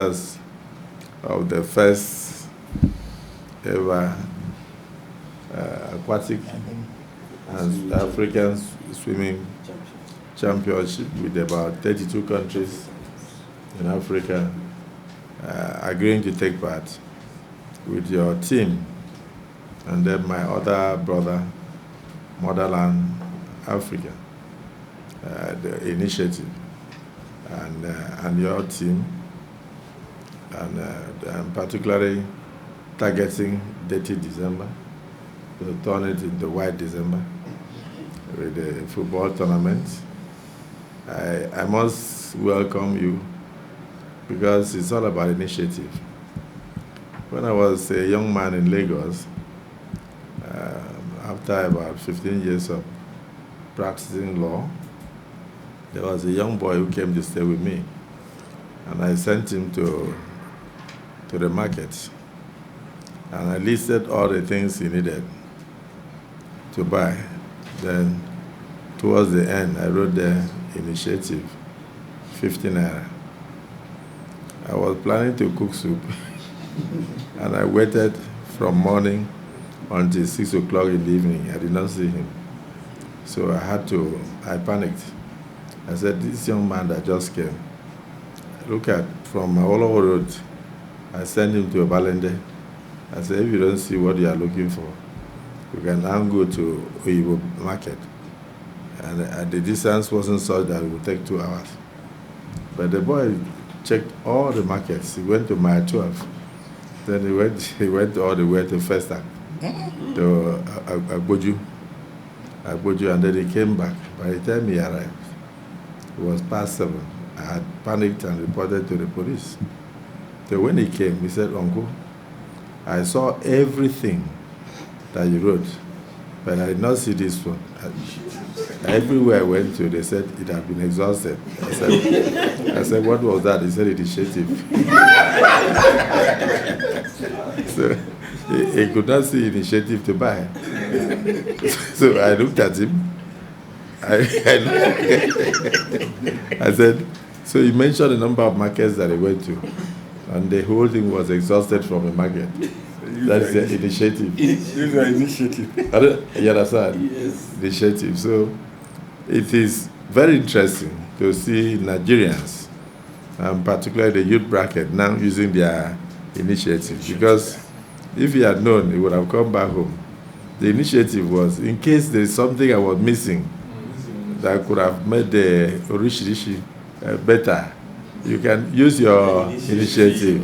Of the first ever aquatic and African swimming championship with about 32 countries in Africa agreeing to take part with your team, and then my other brother, Motherland Africa, the initiative, and your team, and I'm particularly targeting Dirty December, to turn it into White December with the football tournament. I must welcome you because it's all about initiative. When I was a young man in Lagos, after about 15 years of practicing law, there was a young boy who came to stay with me, and I sent him to the market, and I listed all the things he needed to buy. Then towards the end, I wrote the initiative, 50 naira. I was planning to cook soup and I waited from morning until 6 o'clock in the evening. I did not see him. So I panicked. I said, this young man that just came, look at, from Awolowo Road, I sent him to Obalende. I said, if you don't see what you are looking for, you can now go to Oyibo Market. And the distance wasn't such that it would take 2 hours. But the boy checked all the markets. He went to Mile 12. Then he went all the way to Festac, to Agboju, and then he came back. By the time he arrived, it was past 7. I had panicked and reported to the police. So when he came, he said, Uncle, I saw everything that you wrote, but I did not see this one. Everywhere I went to, they said it had been exhausted. I said, what was that? He said, initiative. So he could not see initiative to buy. So I looked at him. I said, so he mentioned the number of markets that he went to, and the whole thing was exhausted from the market. That's the initiative. These are initiative. You understand? Yes. Initiative. So it is very interesting to see Nigerians, particularly the youth bracket, now using their initiative. Because if he had known, he would have come back home. The initiative was, in case there is something I was missing that could have made the Orishirishi better, you can use your initiative.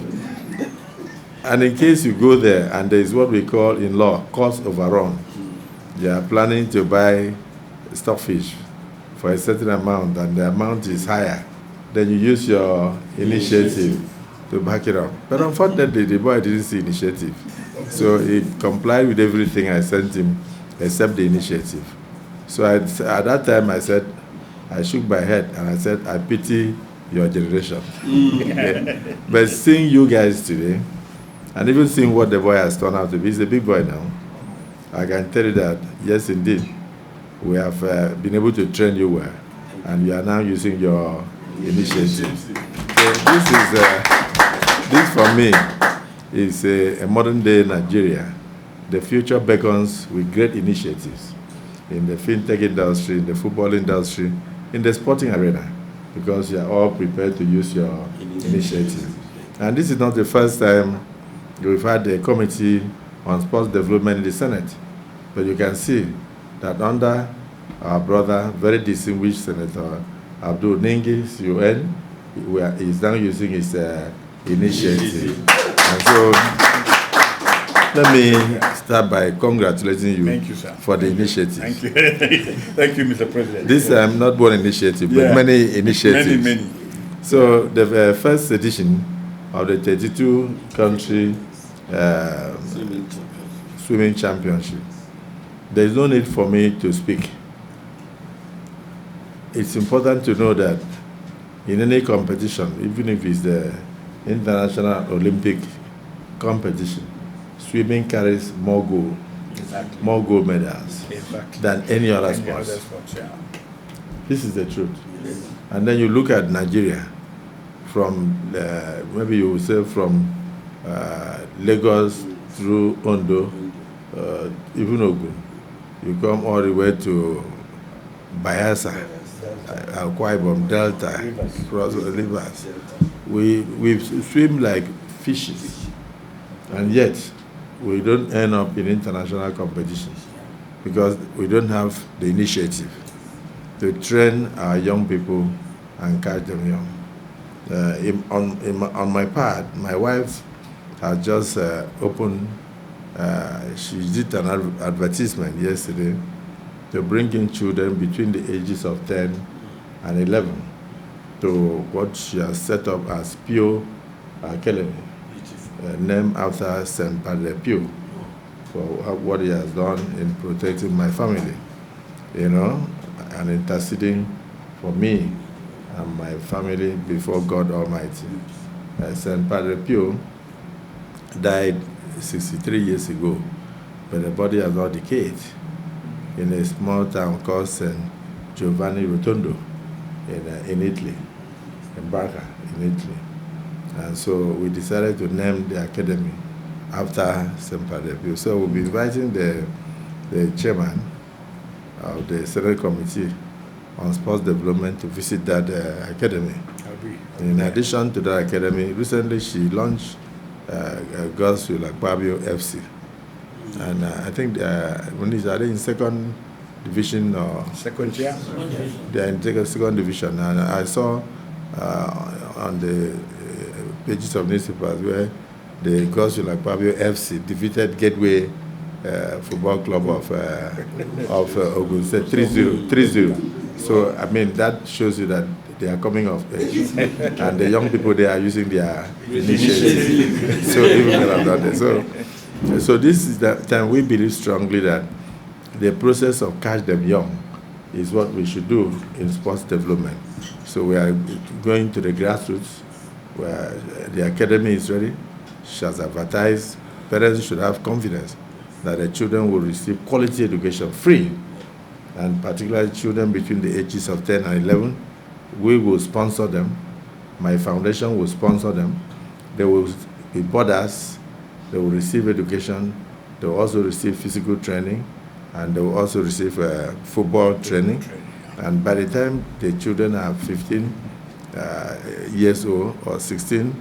And in case you go there and there is what we call in law cost overrun, they are planning to buy stockfish for a certain amount and the amount is higher, then you use your initiative to back it up. But unfortunately, the boy didn't see initiative. So he complied with everything I sent him except the initiative. So at that time I said, I shook my head and I said, I pity your generation. But seeing you guys today, and even seeing what the boy has turned out to be, he's a big boy now, I can tell you that, yes, indeed, we have been able to train you well, and you are now using your initiative. So this for me is a modern-day Nigeria. The future beckons with great initiatives in the fintech industry, in the football industry, in the sporting arena, because you are all prepared to use your initiative. And this is not the first time we've had a committee on sports development in the Senate. But you can see that under our brother, very distinguished Senator Abdul Ningi, UN, he's now using his initiative. And so let me start by congratulating you, Thank you, sir. for the initiative. Thank you. Thank you, Mr. President. This time, not one initiative, but many initiatives. Many. So the first edition of the 32-country swimming championship, there is no need for me to speak. It's important to know that in any competition, even if it's the International Olympic competition, swimming carries more gold medals than any other sport. This is the truth. Yes. And then you look at Nigeria, from maybe you will say from Lagos through Ondo, even Ogun. You come all the way to Bayelsa, Akwa Ibom, Delta, cross the rivers. We swim like fishes, and yet we don't end up in international competitions because we don't have the initiative to train our young people and catch them young. On my part, my wife has just opened, she did an advertisement yesterday to bring in children between the ages of 10 and 11 to what she has set up as Pio Academy, named after St. Padre Pio, for what he has done in protecting my family, and interceding for me and my family before God Almighty. St. Padre Pio died 63 years ago, but the body has not decayed in a small town called St. Giovanni Rotondo in Italy, in Barca, in Italy. And so we decided to name the academy after St. Padre Pio. So we'll be inviting the chairman of the Senate Committee on Sports Development to visit that academy. In addition to that academy, recently she launched Girls with Akpabio FC. And I think when are they in second division or Second year? they are in second division. And I saw on the pages of newspapers where the Girls with Akpabio FC defeated Gateway Football Club of Ogun State 3-0. So I mean that shows you that they are coming of age, and the young people they are using their initiative. So even when I've done that. So this is the time we believe strongly that the process of catch them young is what we should do in sports development. So we are going to the grassroots where the academy is ready. She has advertised. Parents should have confidence that the children will receive quality education free, and particularly children between the ages of 10 and 11. We will sponsor them. My foundation will sponsor them. They will be boarders. They will receive education. They will also receive physical training, and they will also receive football training. And by the time the children are 15 years old or 16,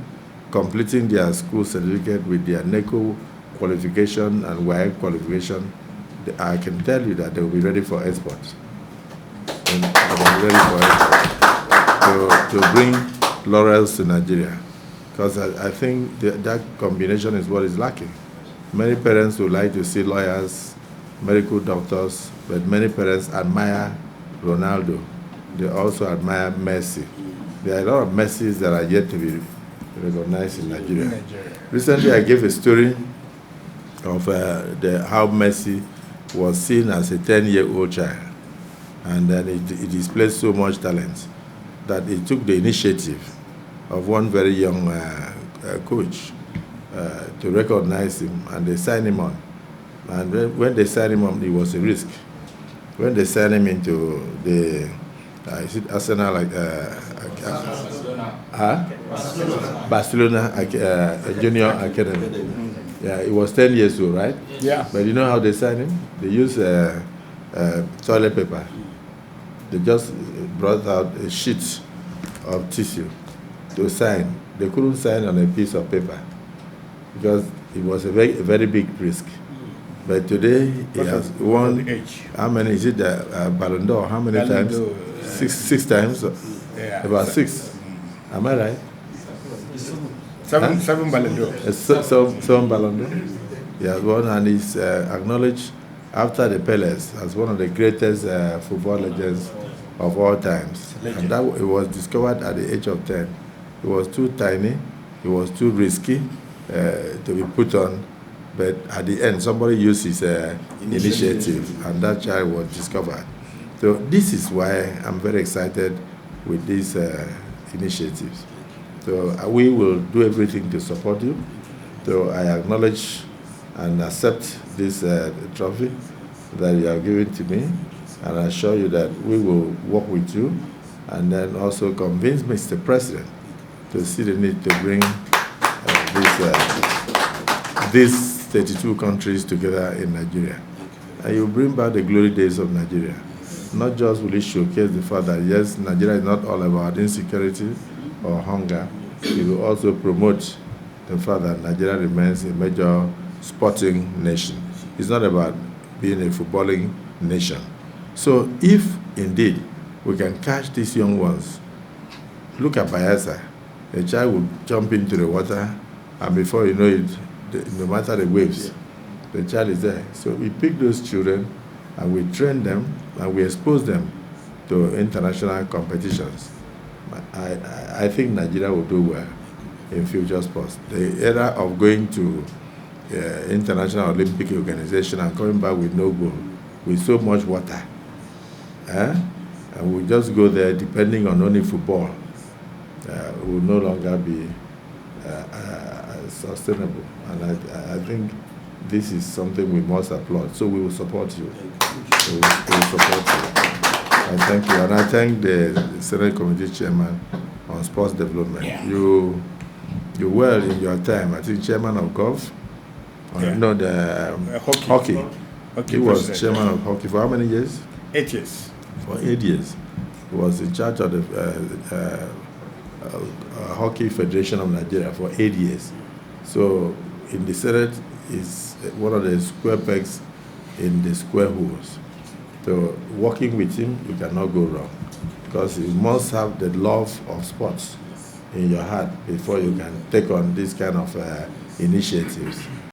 completing their school certificate with their NECO qualification and WAEC qualification, I can tell you that they will be ready for export. And they will be ready for export to bring laurels to Nigeria. Because I think that combination is what is lacking. Many parents would like to see lawyers, medical doctors, but many parents admire Ronaldo. They also admire Messi. There are a lot of Messis that are yet to be recognized in Nigeria. Recently, I gave a story of how Messi was seen as a 10-year-old child, and then he displayed so much talent that he took the initiative of one very young coach to recognize him, and they signed him on. And when they signed him on, it was a risk. When they signed him into the is it Arsenal Barcelona Junior Academy. Yeah, he was 10 years old, right? Yeah. But you know how they signed him? They used toilet paper. They just brought out a sheet of tissue to sign. They couldn't sign on a piece of paper because it was a very big risk. But today he has won. How many is it? Ballon d'Or. How many times? Six times. Yeah. About 6. Am I right? Seven Ballon d'Or. Seven Ballon d'Or. He has won, and he's acknowledged after the Palace as one of the greatest football legends of all times. And that it was discovered at the age of 10. He was too tiny. He was too risky to be put on. But at the end, somebody used his initiative, and that child was discovered. So this is why I'm very excited with these initiatives. So we will do everything to support you. So I acknowledge and accept this trophy that you have given to me, and I assure you that we will work with you, and then also convince Mr. President to see the need to bring these 32 countries together in Nigeria. And you bring back the glory days of Nigeria. Not just will it showcase the fact that, yes, Nigeria is not all about insecurity or hunger. It will also promote the fact that Nigeria remains a major sporting nation. It's not about being a footballing nation. So if indeed we can catch these young ones, look at Bayelsa. A child will jump into the water, and before you know it, no matter the waves, the child is there. So we pick those children and we train them and we expose them to international competitions. I think Nigeria will do well in future sports. The era of going to International Olympic Organization and coming back with no goal, with so much water, and we just go there depending on only football, will no longer be sustainable. And I think this is something we must applaud. So we will support you. We will support you. I thank you. And I thank the Senate Committee Chairman on Sports Development. Yeah. You were in your time, I think, Chairman of Golf. No, the hockey. He was president. Chairman of hockey for how many years? 8 years. For 8 years. He was in charge of the Hockey Federation of Nigeria for 8 years. So in the Senate is one of the square pegs in the square holes. So working with him, you cannot go wrong, because you must have the love of sports in your heart before you can take on this kind of initiatives.